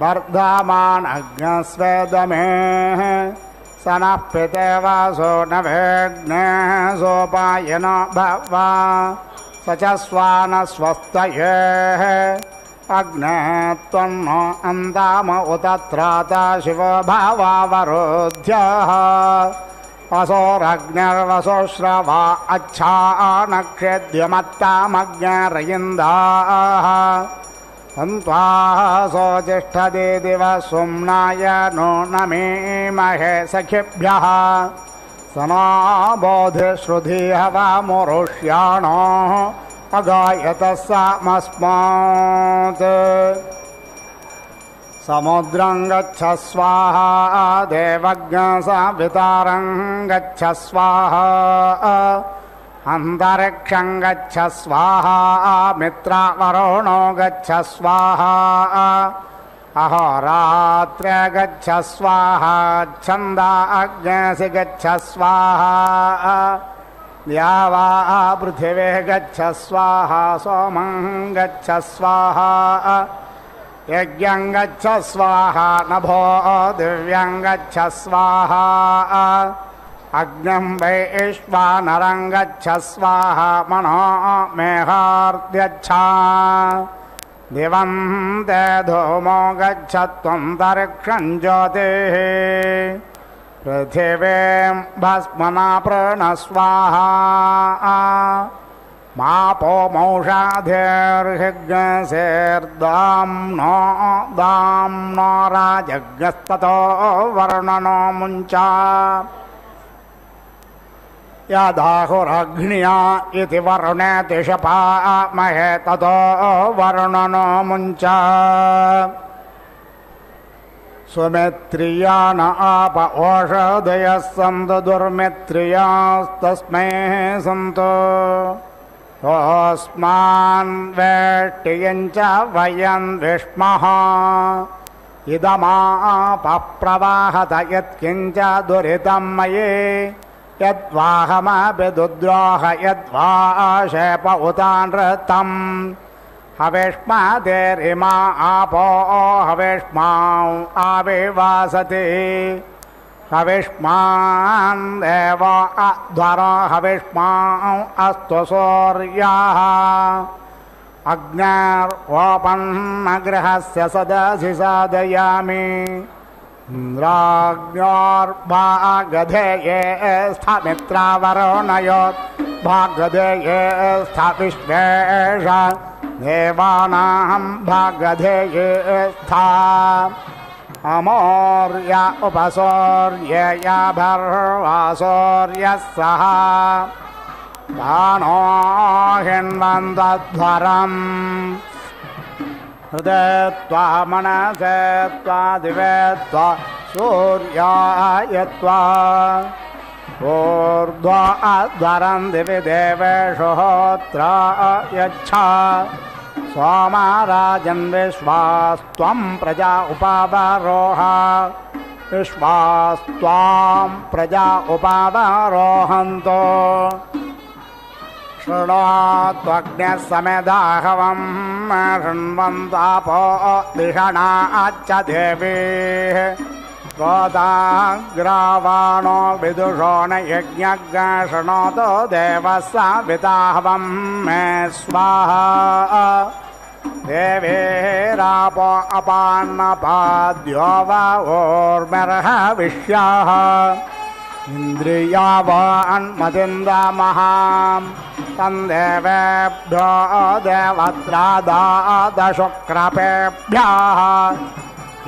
वर्धमानज्ञस्वेदमे स नः पितेवासो न वेग्ने सोपायन भवा स च स्वानस्वस्तये अग्ने त्वन्नो अन्ताम उत त्राता शिवो भावावरोध्यः वसोरग्निर्वसोश्रवा अच्छा नक्षेद्यमत्तामज्ञरयिन्दाः सन्त्वासो तिष्ठति दिवः सुम्नाय नो नमीमहे सखिभ्यः स नो बोधिश्रुधिः वा मुरुष्याणो अगायतः सामस्मात् समुद्रं गच्छ स्वाहा देवज्ञसावितारं गच्छ स्वाहा अन्तरिक्षं गच्छ स्वाहा मित्रवरुणो गच्छ स्वाहा अहोरात्रे गच्छ स्वाहा छन्दाग्नेऽसि गच्छ स्वाहा द्यावा पृथिवे गच्छ स्वाहा सोमं गच्छ स्वाहा यज्ञं गच्छ स्वाहा नभो दिव्यं गच्छ स्वाहा अग्निं वैश्वानरं गच्छ स्वाहा मनो मेहार्द्यच्छा दिवं ते धूमो गच्छ त्वन्तरिक्षं ज्योतिः पृथिवीं भस्मना प्रणस्वाहा मापो मौषाधिर्हिग्सेर्दाम्नो दाम्नो राजज्ञस्ततो वर्णनो मुञ्चा यदाहुरग्न्या इति वरुणेति शपामहे ततो वर्णनो मुञ्चा सुमित्रिया न आप ओषधयः सन्तु दुर्मित्रियास्तस्मै सन्तु तस्मान् वेष्टियञ्च वयं विष्मः इदमापप्रवाहत यत्किञ्च दुरितं मयि यद्वाहमपि दुद्रोह यद्वाशेप उतानृतम् हविष्मादेरिमा आपो हविष्मां आविवासति हविष्मान् देव अध्वर हविष्मां अस्तु सूर्याः अग्निर्वोपन्नगृहस्य सदसि साधयामि इन्द्राग्न्योर्भागधेये स्थमित्रावरुणयोत् भागधेये स्थविश्वेश देवानां भागधेये स्था अमौर्य उपसौर्ययाभर्वासौर्यः सह दानो हिन्वन्तध्वरम् हृदय त्वा मनसे त्वा दिवे त्वा सूर्याय त्वा ऊर्ध्वा अध्वरं दिवि देवेषु होत्रा यच्छा सोमराजन् विश्वास्त्वं प्रजा उपावरोह विश्वास्त्वां प्रजा उपावरोहन्तो शृणोत्वग्न्यः समेधाहवं शृण्वन्तापो दिषणाच्च देवीः गोदाग्रावाणो विदुषो न यज्ञज्ञ शृणोतो देवः सविताहवं मे स्वाहा देवेरापो अपान्नपाद्यो वा ऊर्मिर्हविष्याः इन्द्रियावान्मतिन्दमहां तन्देवेभ्यो देवत्रादादशुक्रपेभ्यः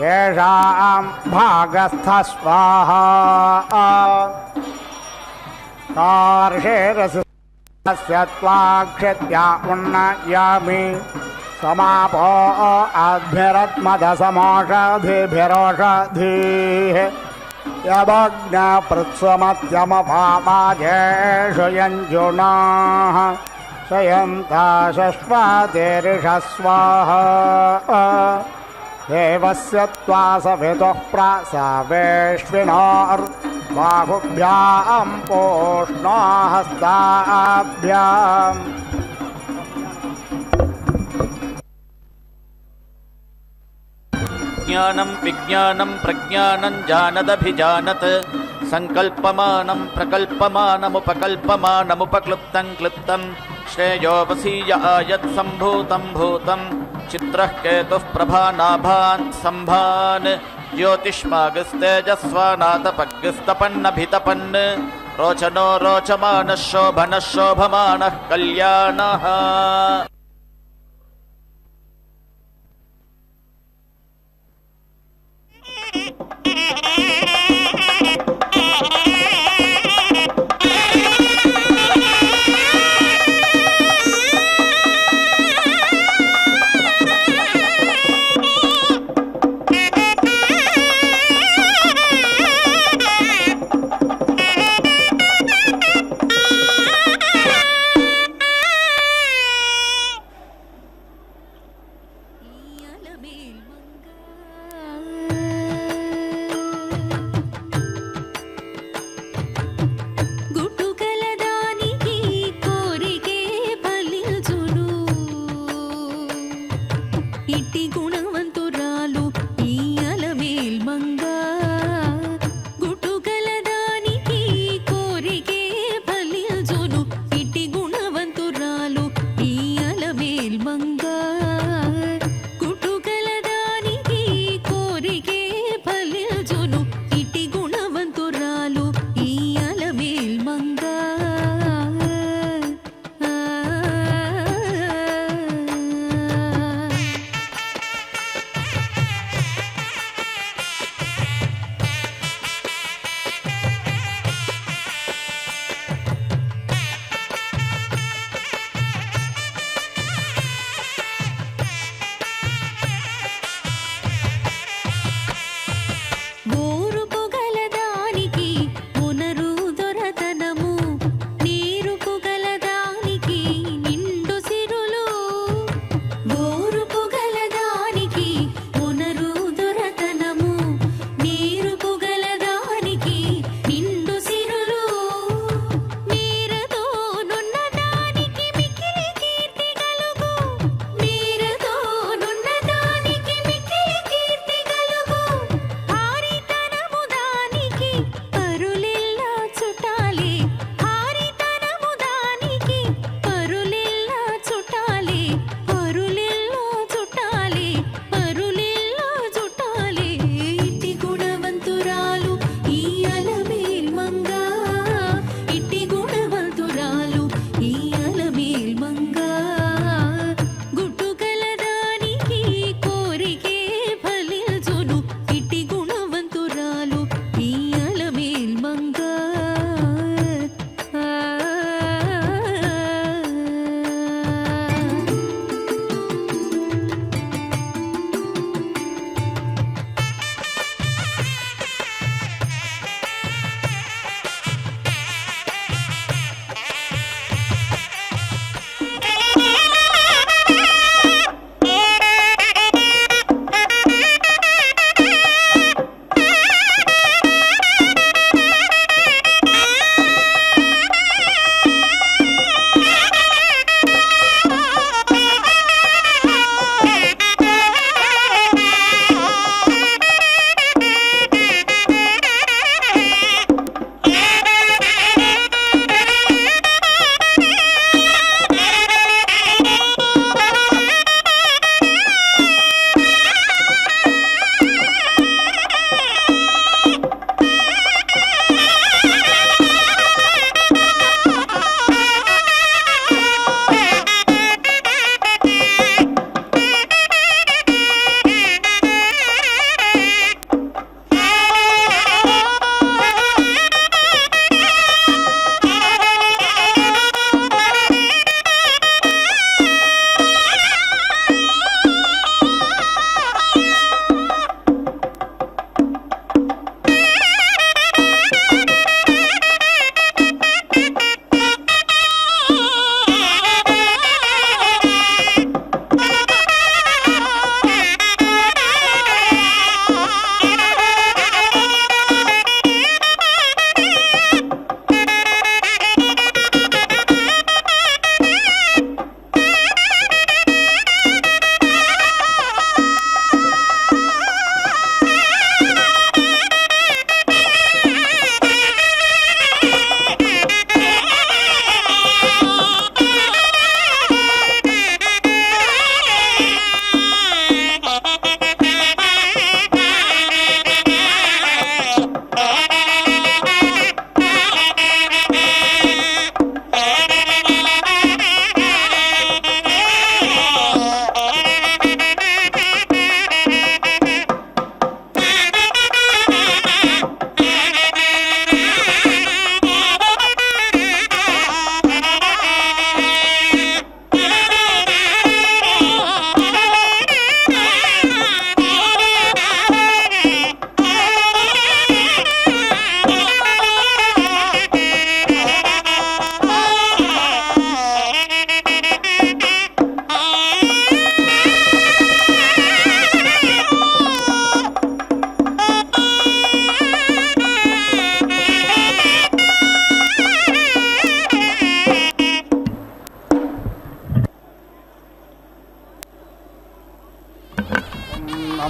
येषां भागस्थस्वाहा कार्षेरस्य त्वाक्षित्या उन्नयामि समापो अद्भिरत्मदसमोषधिभिरोषधीः यमग्नपृत्समत्यमपामाजेषु यञ्जुनाः शयन्ता शश्वातिरिषः स्वाहा देवस्य त्वा सवितुः प्रसवेष्विनोर्बाहुभ्यां पोष्णो हस्ताभ्याम् ज्ञानं विज्ञानं प्रज्ञानं जानदभिजानत् संकल्पमानं प्रकल्पमानमुपकल्पमानमुपक्लुप्तं क्लुप्तं श्रेयोपसीय आयत् सम्भूतं भूतं चित्रः केतुः प्रभानाभान् सम्भान् ज्योतिष्मागस्तेजस्वानातपग्स्तपन्नभितपन् रोचनो रोचमानः शोभनः शोभमानः कल्याणः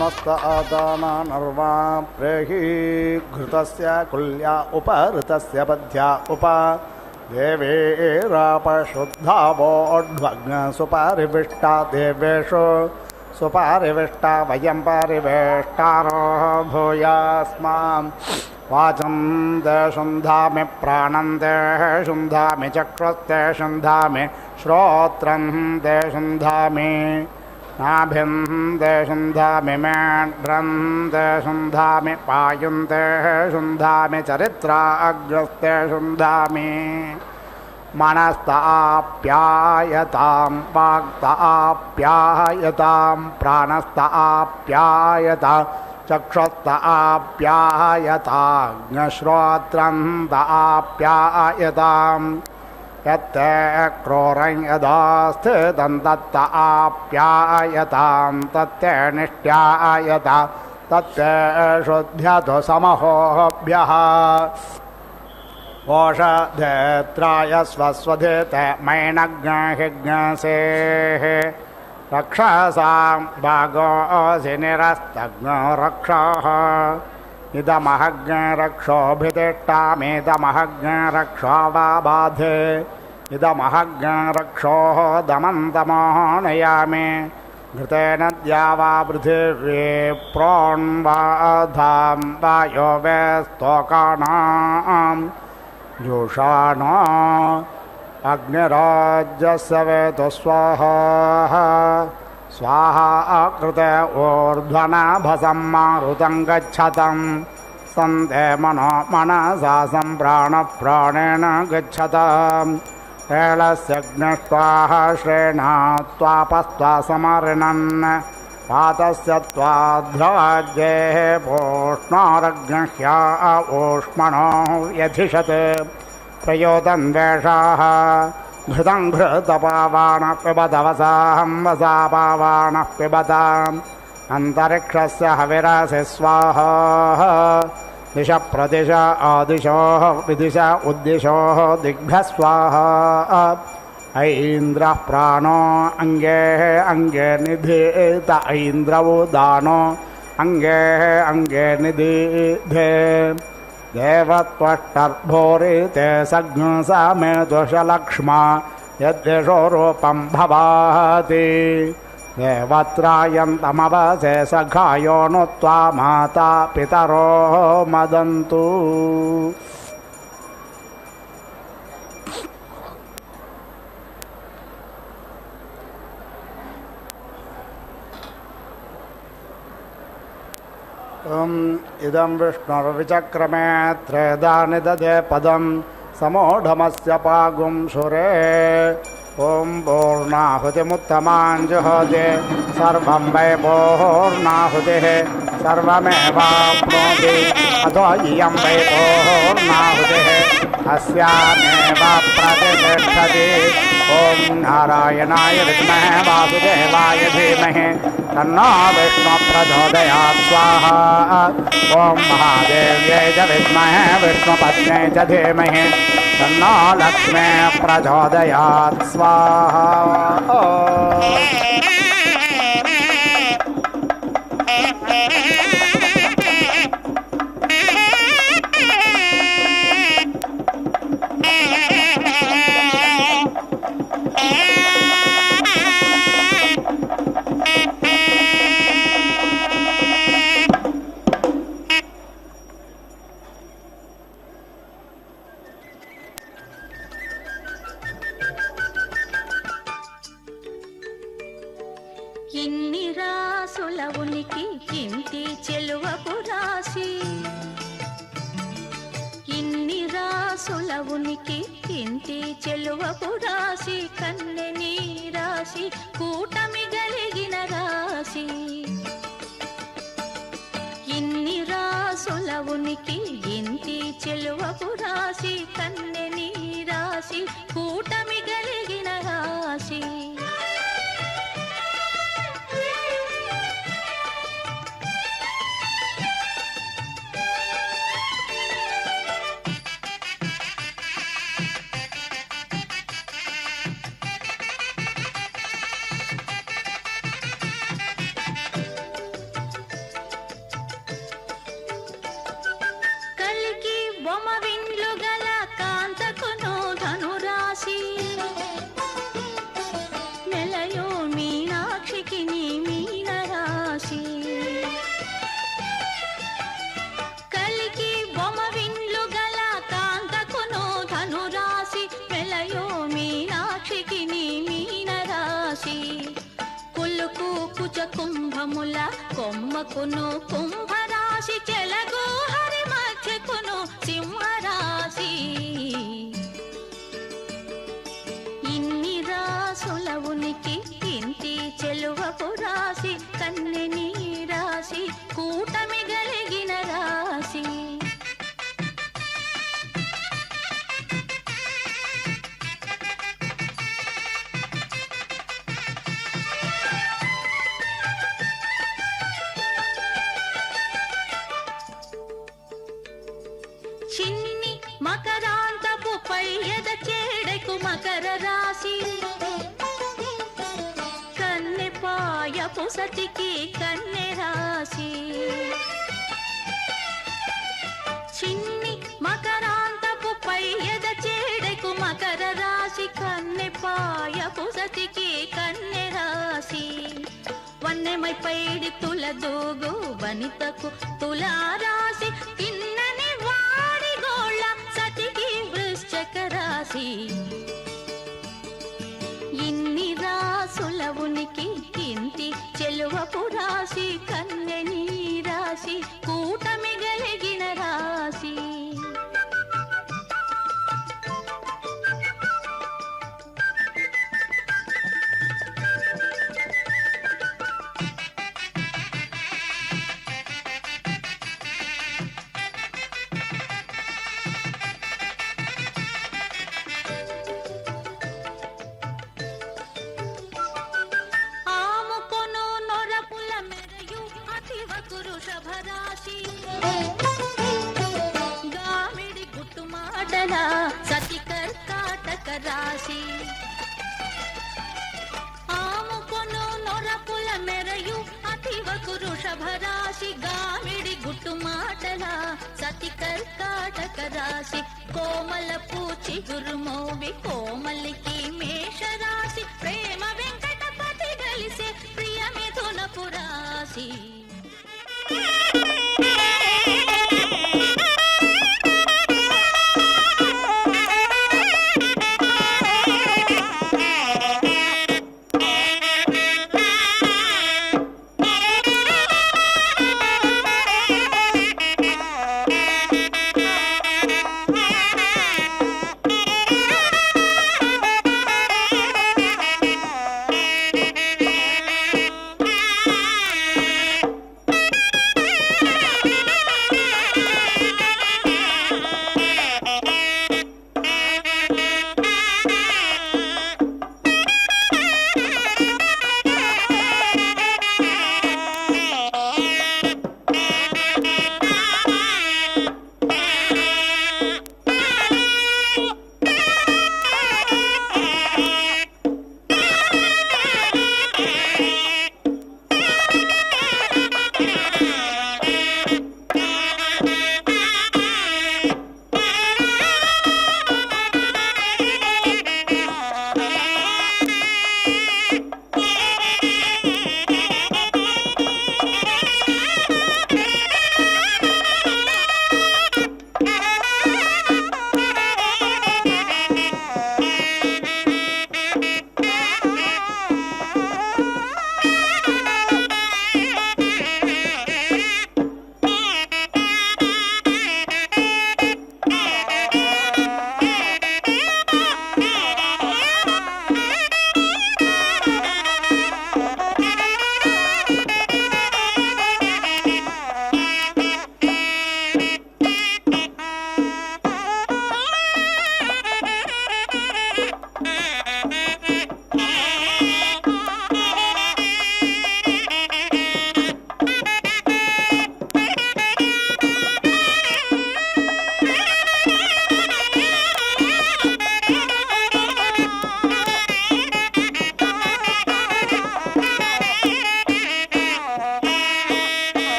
नमस्त आदानानर्वा प्रेहि घृतस्य कुल्या उपहृतस्य पद्या उप देवेरापशुद्धावोढ्वग्न सुपारिविष्टा देवेषु सुपारिविष्टा वयं परिवेष्टारो भूयास्मान् वाचं ते शुन्धामि प्राणं ते शुन्धामि चक्रस्ते शुन्धामि श्रोत्रं ते शुन्धामि नाभिं ते शुन्धामि मेढ्रं ते शुन्धामि पायुं ते शुन्धामि चरित्राग्रस्ते शुन्धामि मनस्ताप्यायतां वाक्ताप्यायतां प्राणस्ताप्यायता चक्षुस्ताप्यायताग्नश्रोत्रं ताप्यायतां यत्ते क्रोरं यदा स्थितं तत्ताप्यायतां तत्ते निष्ट्यायता तत्ते शुद्ध्यतो समहोभ्यः ओषधेत्राय स्वस्वधेते मैनग्नहिग्नसेः रक्षसां भागोऽसि निरस्तग्नो रक्षः इदमहग्नरक्षोऽभितिष्ठामिदमहग्न रक्षो वा बाधे इदमहग्नरक्षोः दमन्तमो नयामि घृतेन द्यावा पृथिवी प्रोण्वाधां वायो वेस्तोकानां जुषाणो अग्निराज्यस्य वेतु स्वाहा स्वाहा कृते ऊर्ध्वनाभसं मारुतं गच्छतं सन्ते मनो मनसा सम्प्राणप्राणेन गच्छतां हेळस्यग्निस्त्वाहा श्रेणात्वापस्त्वा समर्णन् पातस्य त्वाध्राज्येः पूष्णारग्नह्या ऊष्मणो व्यधिषत् प्रयोदन्वेषाः घृतं घृतपावाणः पिबतवसाहं वसापावाणः पिबताम् अन्तरिक्षस्य हविरसि स्वाहा दिश प्रदिश आदिशोः विदिश उद्दिशोः दिग्भ्यः स्वाहा ऐन्द्रः प्राणो अङ्गे अङ्गे निधीत ऐन्द्रवो दानो अङ्गे अङ्गे निदीधे देवत्वष्टर्भोरिते सज्ञो सा मे दोषलक्ष्मा यद्यशो रूपं भवाति देवत्रायन्तमवसे सखायो नु त्वा माता पितरो मदन्तु इदं विष्णुर्विचक्रमे त्रेधा निदधे पदं समोढमस्य पागुं सुरे ॐ पूर्णाहुतिमुत्तमां जुहोति सर्वं वै पूर्णाहुतिः सर्वमेवाप्नोति अथो इयं वै पूर्णाहुतिः अस्यामेव प्रतिष्ठति ॐ नारायणाय विद्महे वासुदेवाय धीमहि तन्नो विष्णु प्रचोदयात् स्वाहा ॐ महादेव्यै च विद्महे विष्णुपत्न्यै च धीमहि तन्नो लक्ष्मी प्रचोदयात् स्वाहा ఇన్ని రాసుల ఉనికి ఇంటి చెలువపు రాశి ఇన్ని రాసుల ఉనికి ఇంటి చెలువపు రాశి కన్నెని రాశి కూటమి గలిగిన రాశి ఇన్ని రాసుల ఉనికి ఇంటి చెలువపు రాశి కన్నెని రాశి కూటమి గలిగిన రాశి కుంభముల కొమ్మకును కుంభరాశి చెలగు హరి మధ్యకును సింహరాశి. ఇన్ని రాసుల ఉనికి ఇంటి చెలువపు రాశి కన్నె నీ రాశి కూటమి గలిగిన రాశి. చిన్ని మకరాంతపు పై ఎద చేడకు మకర రాశి కన్నె పాయపు సతికి కన్నె రాశి. చిన్ని మకరాంతపు పై ఎద చేడకు మకర రాశి కన్నె పాయపు సతికి కన్నె రాశి. వన్నెమై పైడి తుల దూగు వనితకు తులారాశి తిన్నని వాడి గోళ్ళ సతికి వృశ్చక రాశి. ఇన్ని రాసుల ఉనికి ఇంటి చెలువపు రాశి కన్నె నీ రాశి కూటమి గలిగిన రాశి. ఆముకొను నొరపుల మెరయు అతివకు వృషభరాశి గామిడి గుట్టు మాటల సతి కర్కాటక రాశి. ఆముకొను నొరపుల మెరయు అతివకు వృషభరాశి గామిడి గుట్టు మాటల సతి కర్కాటక రాశి. కోమల పూచి గురుమోవి కోమలికి మేషరాశి ప్రేమ వెంకటపతి గలిసే ప్రియ మిథునపు రాశి.